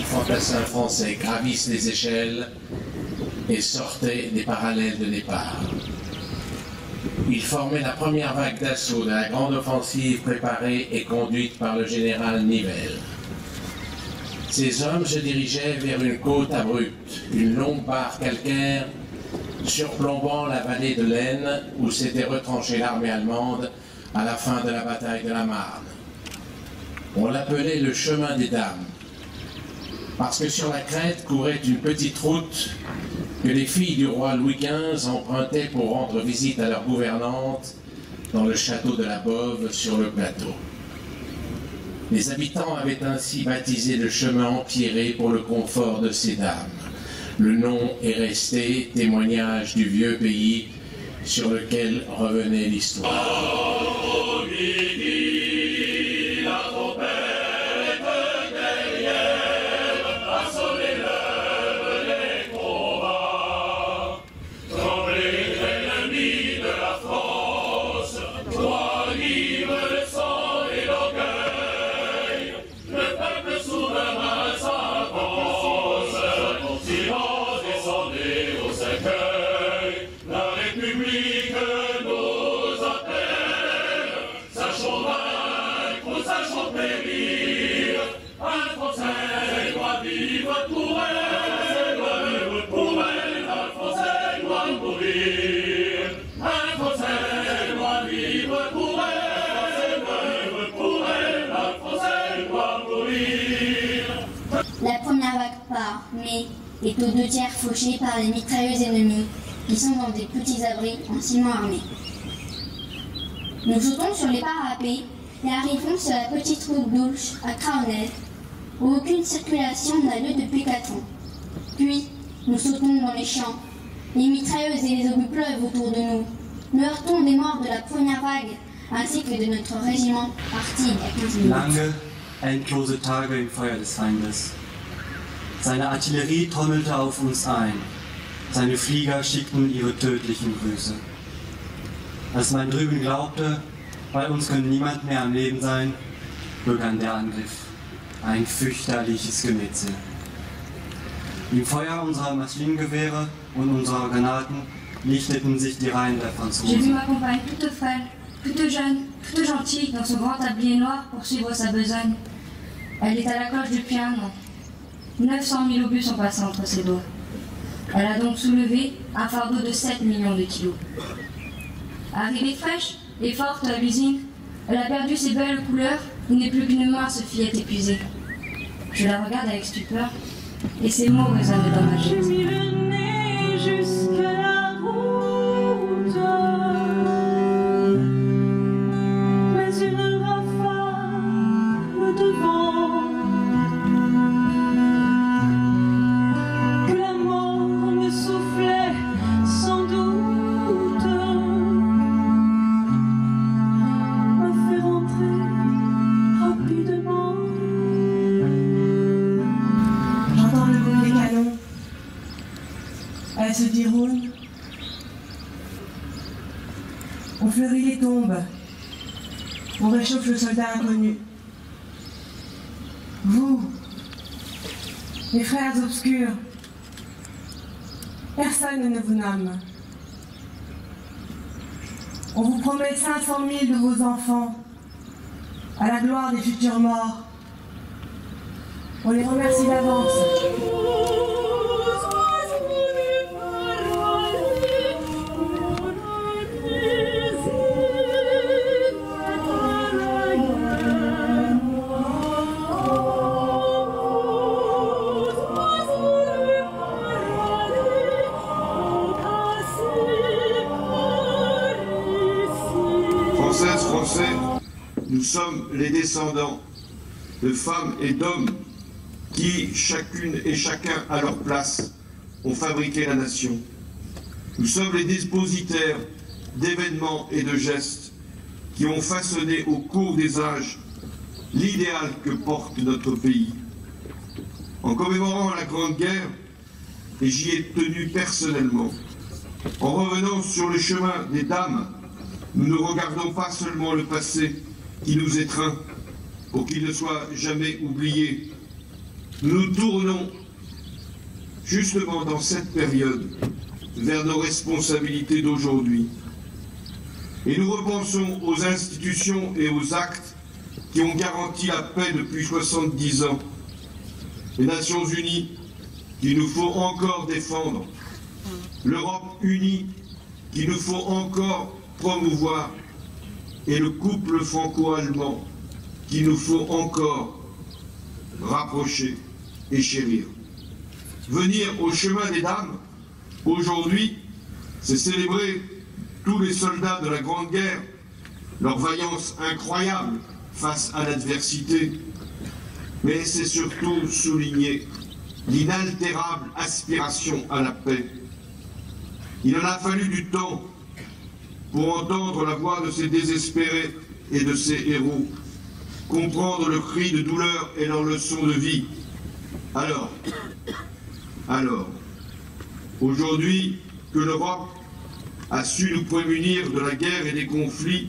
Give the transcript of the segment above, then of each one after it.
000 fantassins français gravissent les échelles et sortaient des parallèles de départ. Ils formaient la première vague d'assaut de la grande offensive préparée et conduite par le général Nivelle. Ces hommes se dirigeaient vers une côte abrupte, une longue barre calcaire surplombant la vallée de l'Aisne où s'était retranchée l'armée allemande à la fin de la bataille de la Marne. On l'appelait le chemin des Dames, parce que sur la crête courait une petite route que les filles du roi Louis XV empruntaient pour rendre visite à leur gouvernante dans le château de la Bove sur le plateau. Les habitants avaient ainsi baptisé le chemin empierré pour le confort de ces dames. Le nom est resté témoignage du vieux pays sur lequel revenait l'histoire. La première vague part, mais est aux 2/3 fauchée par les mitrailleuses ennemies qui sont dans des petits abris en ciment armé. Nous sautons sur les parapets et arrivons sur la petite route d'Oulch à Craonel, où aucune circulation n'a lieu depuis 4 ans. Puis, nous sautons dans les champs. Les mitrailleuses et les obus pleuvent autour de nous. Nous heurtons des morts de la première vague, ainsi que de notre régiment parti il y a 15 minutes. Lange, endlose Tage im Feuer des Feindes. Seine Artillerie trommelte auf uns ein. Seine Flieger schickten ihre tödlichen Grüße. Als man drüben glaubte, bei uns könnte niemand mehr am Leben sein, begann der Angriff. Ein fürchterliches Gemetzel. Im Feuer unserer Maschinengewehre und unserer Granaten lichteten sich die Reihen der Franzosen. J'ai vu ma compagne toute frêle, toute jeune, toute gentille, dans son grand tablier noir poursuivre sa besogne. Elle est à la cloche depuis 1 an. 900 000 obus sont passés entre ses doigts. Elle a donc soulevé un fardeau de 7 millions de kilos. Arrivée fraîche et forte à l'usine, elle a perdu ses belles couleurs, il n'est plus qu'une mince fillette épuisée. Je la regarde avec stupeur et ces mots résonnent dans ma tête. J'ai mis le nez jusqu'à la route, mais une rafale de vent, que la mort me soufflait sans doute, m'a fait rentrer rapidement. J'entends le bruit des canons. Elle se déroule. On fleurit les tombes. On réchauffe le soldat inconnu. Vous, mes frères obscurs, personne ne vous nomme. On vous promet 500 000 de vos enfants à la gloire des futurs morts. On les remercie d'avance. Françaises, Français, nous sommes les descendants de femmes et d'hommes qui, chacune et chacun à leur place, ont fabriqué la nation. Nous sommes les dépositaires d'événements et de gestes qui ont façonné au cours des âges l'idéal que porte notre pays. En commémorant la Grande Guerre, et j'y ai tenu personnellement, en revenant sur le chemin des dames, nous ne regardons pas seulement le passé qui nous étreint pour qu'il ne soit jamais oublié, nous nous tournons justement dans cette période vers nos responsabilités d'aujourd'hui. Et nous repensons aux institutions et aux actes qui ont garanti la paix depuis 70 ans. Les Nations Unies, qu'il nous faut encore défendre. L'Europe unie, qu'il nous faut encore promouvoir. Et le couple franco-allemand, qu'il nous faut encore rapprocher et chérir. Venir au chemin des dames, aujourd'hui, c'est célébrer tous les soldats de la Grande Guerre, leur vaillance incroyable face à l'adversité, mais c'est surtout souligner l'inaltérable aspiration à la paix. Il en a fallu du temps pour entendre la voix de ces désespérés et de ces héros, comprendre le cri de douleur et leur leçon de vie. Alors, aujourd'hui que l'Europe a su nous prémunir de la guerre et des conflits,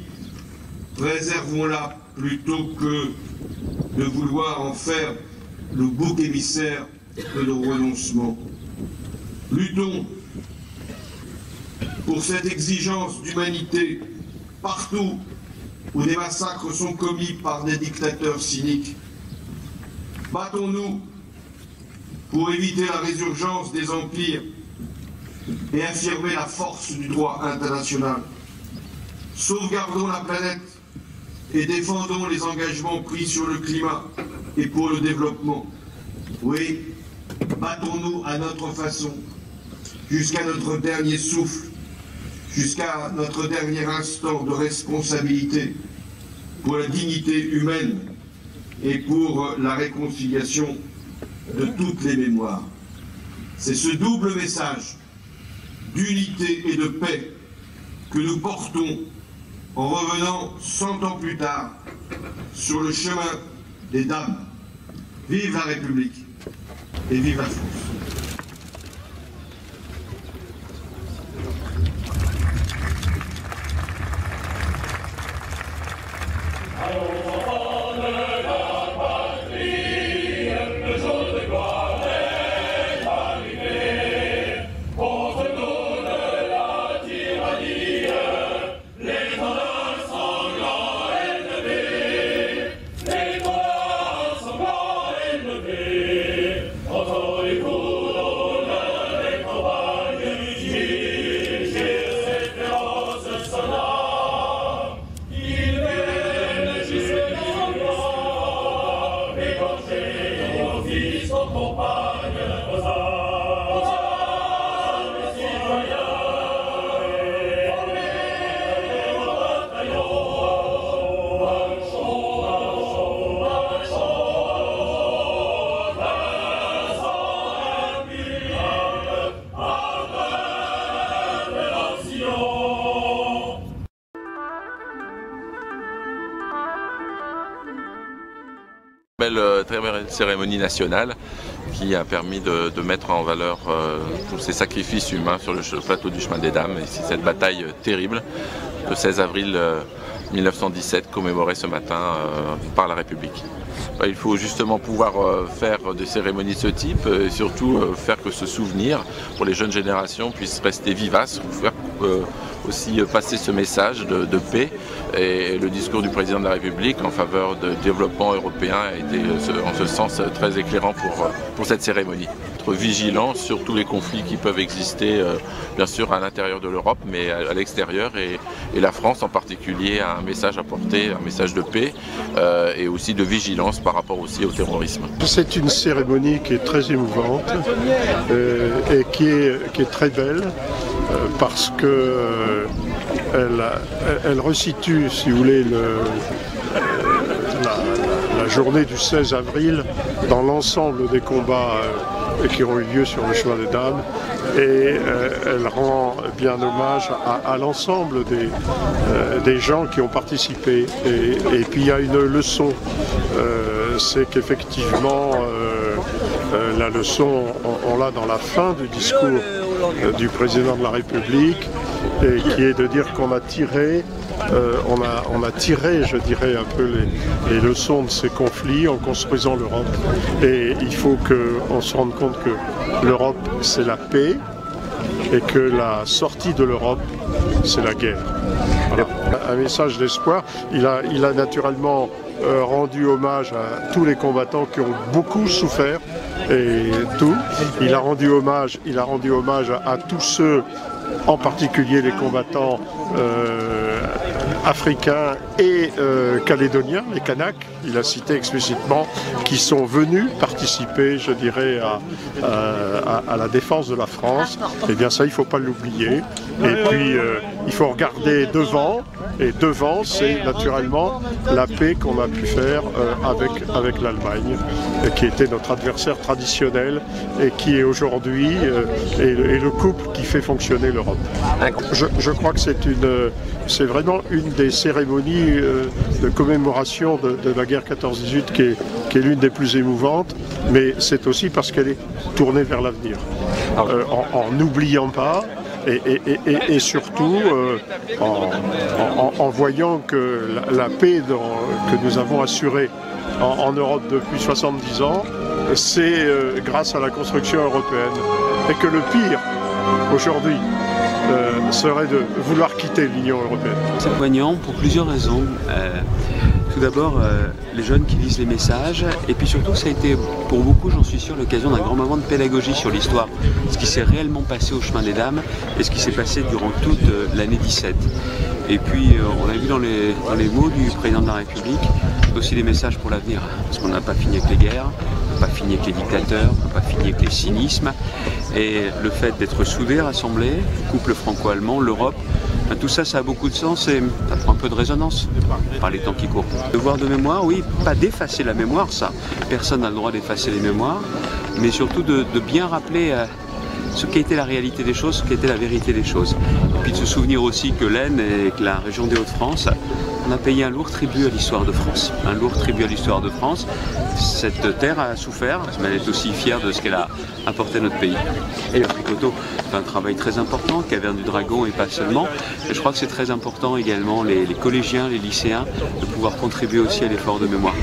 préservons-la plutôt que de vouloir en faire le bouc émissaire de nos renoncements. Luttons pour cette exigence d'humanité partout où des massacres sont commis par des dictateurs cyniques. Battons-nous pour éviter la résurgence des empires et affirmer la force du droit international. Sauvegardons la planète et défendons les engagements pris sur le climat et pour le développement. Oui, battons-nous à notre façon, jusqu'à notre dernier souffle, jusqu'à notre dernier instant de responsabilité pour la dignité humaine et pour la réconciliation de toutes les mémoires. C'est ce double message d'unité et de paix que nous portons en revenant 100 ans plus tard sur le chemin des dames. Vive la République et vive la France. Très belle cérémonie nationale qui a permis de mettre en valeur tous ces sacrifices humains sur le plateau du chemin des dames et cette bataille terrible le 16 avril 1917 commémorée ce matin par la République. Il faut justement pouvoir faire des cérémonies de ce type et surtout faire que ce souvenir pour les jeunes générations puisse rester vivace, faire aussi passer ce message de paix, et le discours du président de la République en faveur du développement européen a été en ce sens très éclairant pour cette cérémonie. Être vigilant sur tous les conflits qui peuvent exister bien sûr à l'intérieur de l'Europe mais à l'extérieur, et la France en particulier a un message à porter, un message de paix et aussi de vigilance par rapport aussi au terrorisme. C'est une cérémonie qui est très émouvante et qui est très belle parce que elle resitue, si vous voulez, la journée du 16 avril dans l'ensemble des combats qui ont eu lieu sur le chemin des dames, et elle rend bien hommage à l'ensemble des gens qui ont participé. Et puis il y a une leçon, c'est qu'effectivement la leçon, on l'a dans la fin du discours du président de la République, et qui est de dire qu'on a tiré, on a tiré, je dirais, un peu les leçons de ces conflits en construisant l'Europe. Et il faut qu'on se rende compte que l'Europe, c'est la paix, et que la sortie de l'Europe, c'est la guerre. Voilà. Un message d'espoir. Il a naturellement rendu hommage à tous les combattants qui ont beaucoup souffert et tout. Il a rendu hommage à tous ceux, en particulier les combattants africains et calédoniens, les Kanaks, il a cité explicitement, qui sont venus participer, je dirais, à la défense de la France. Et bien ça, il ne faut pas l'oublier. Et puis, il faut regarder devant, et devant, c'est naturellement la paix qu'on a pu faire avec l'Allemagne, qui était notre adversaire traditionnel et qui est aujourd'hui est le couple qui fait fonctionner l'Europe. Je crois que c'est vraiment une des cérémonies de commémoration de la guerre 14-18 qui est l'une des plus émouvantes, mais c'est aussi parce qu'elle est tournée vers l'avenir, en n'oubliant pas et surtout en voyant que la paix que nous avons assurée en Europe depuis 70 ans, c'est grâce à la construction européenne, et que le pire aujourd'hui serait de vouloir quitter l'Union européenne. C'est poignant pour plusieurs raisons. Tout d'abord, les jeunes qui lisent les messages, et puis surtout ça a été pour beaucoup, j'en suis sûr, l'occasion d'un grand moment de pédagogie sur l'histoire, ce qui s'est réellement passé au Chemin des Dames et ce qui s'est passé durant toute l'année 17. Et puis on a vu dans les mots du président de la République aussi des messages pour l'avenir, parce qu'on n'a pas fini avec les guerres, on n'a pas fini avec les dictateurs, on n'a pas fini avec les cynismes, et le fait d'être soudés, rassemblés, le couple franco-allemand, l'Europe, tout ça, ça a beaucoup de sens et ça prend un peu de résonance par les temps qui courent. Devoir de mémoire, oui, pas d'effacer la mémoire, ça. Personne n'a le droit d'effacer les mémoires, mais surtout de bien rappeler ce qu'était la réalité des choses, ce qu'était la vérité des choses. Et puis de se souvenir aussi que l'Aisne et que la région des Hauts-de-France, on a payé un lourd tribut à l'histoire de France. Un lourd tribut à l'histoire de France. Cette terre a souffert, mais elle est aussi fière de ce qu'elle a apporté à notre pays. Et le Fricoteaux fait un travail très important, Caverne du Dragon et pas seulement. Et je crois que c'est très important également, les collégiens, les lycéens, de pouvoir contribuer aussi à l'effort de mémoire.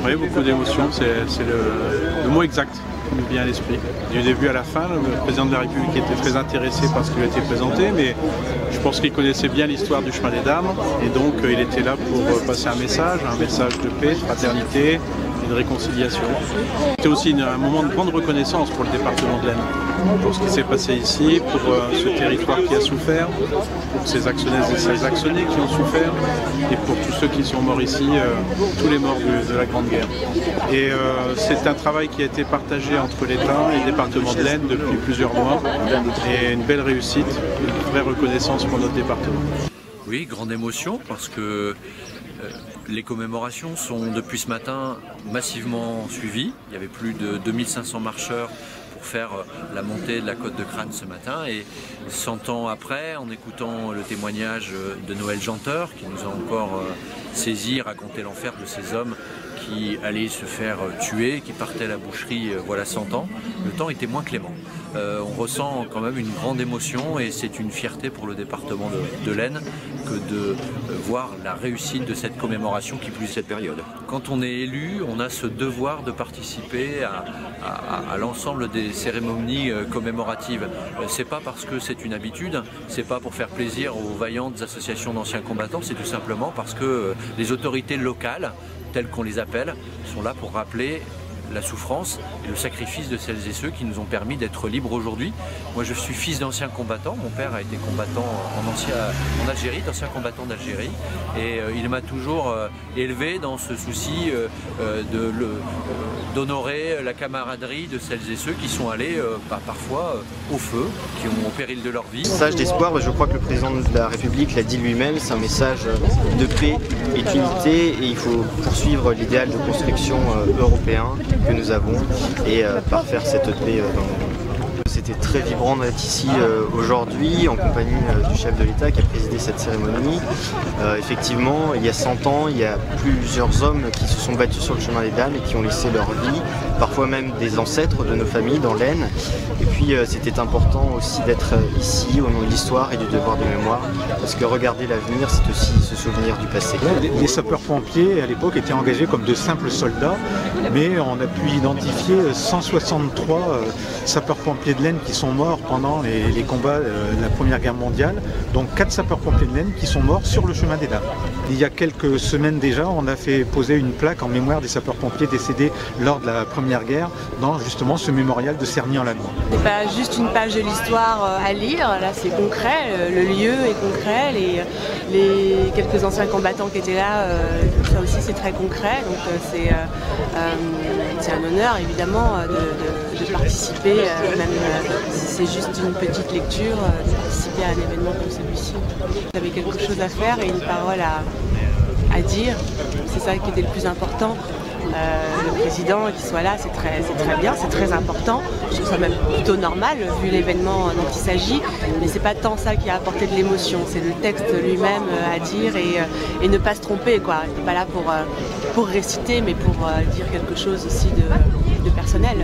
Oui, beaucoup d'émotions, c'est le mot exact qui nous vient à l'esprit. Du début à la fin, le président de la République était très intéressé par ce qui lui a été présenté, mais je pense qu'il connaissait bien l'histoire du Chemin des Dames, et donc il était là pour passer un message de paix, de fraternité et de réconciliation. C'était aussi un moment de grande reconnaissance pour le département de l'Aisne, pour ce qui s'est passé ici, pour ce territoire qui a souffert, pour ces actionnaises et ces actionnés qui ont souffert, et pour tous ceux qui sont morts ici, tous les morts de la Grande Guerre. Et c'est un travail qui a été partagé entre l'État et le département de l'Aisne depuis plusieurs mois, et une belle réussite, une vraie reconnaissance pour notre département. Oui, grande émotion parce que les commémorations sont depuis ce matin massivement suivies. Il y avait plus de 2500 marcheurs pour faire la montée de la côte de Crâne ce matin, et 100 ans après, en écoutant le témoignage de Noël Janteur, qui nous a encore saisi, raconté l'enfer de ces hommes qui allaient se faire tuer, qui partaient à la boucherie voilà 100 ans, le temps était moins clément. On ressent quand même une grande émotion, et c'est une fierté pour le département de l'Aisne que de voir la réussite de cette commémoration qui plus cette période. Quand on est élu, on a ce devoir de participer à l'ensemble des cérémonies commémoratives. C'est pas parce que c'est une habitude, c'est pas pour faire plaisir aux vaillantes associations d'anciens combattants, c'est tout simplement parce que les autorités locales, telles qu'on les appelle, sont là pour rappeler la souffrance et le sacrifice de celles et ceux qui nous ont permis d'être libres aujourd'hui. Moi, je suis fils d'anciens combattants. Mon père a été combattant en Algérie, d'ancien combattant d'Algérie, et il m'a toujours élevé dans ce souci d'honorer la camaraderie de celles et ceux qui sont allés parfois au feu, qui ont au péril de leur vie. Message d'espoir, je crois que le président de la République l'a dit lui-même, c'est un message de paix et d'unité, et il faut poursuivre l'idéal de construction européen que nous avons, et parfaire cette paix dans le monde. C'était très vibrant d'être ici aujourd'hui en compagnie du chef de l'État qui a présidé cette cérémonie. Effectivement, il y a 100 ans, il y a plusieurs hommes qui se sont battus sur le chemin des dames et qui ont laissé leur vie, parfois même des ancêtres de nos familles dans l'Aisne. Et puis c'était important aussi d'être ici au nom de l'histoire et du devoir de mémoire, parce que regarder l'avenir, c'est aussi se souvenir du passé. Les sapeurs-pompiers à l'époque étaient engagés comme de simples soldats, mais on a pu identifier 163 sapeurs-pompiers de l'Aisne qui sont morts pendant les combats de la Première Guerre mondiale, donc 4 sapeurs-pompiers de l'Aisne qui sont morts sur le chemin des dames. Il y a quelques semaines déjà, on a fait poser une plaque en mémoire des sapeurs-pompiers décédés lors de la Première Guerre dans justement ce mémorial de Cerny-en-Lamoine. C'est pas juste une page de l'histoire à lire, là c'est concret, le lieu est concret, les quelques anciens combattants qui étaient là, ça aussi c'est très concret, donc c'est un honneur évidemment de participer, même si c'est juste une petite lecture, de participer à un événement comme celui-ci. J'avais quelque chose à faire et une parole à dire, c'est ça qui était le plus important. Le président qui soit là, c'est très bien, c'est très important. Je trouve ça même plutôt normal vu l'événement dont il s'agit, mais c'est pas tant ça qui a apporté de l'émotion, c'est le texte lui-même à dire et ne pas se tromper, quoi. Il n'est pas là pour réciter, mais pour dire quelque chose aussi de personnel.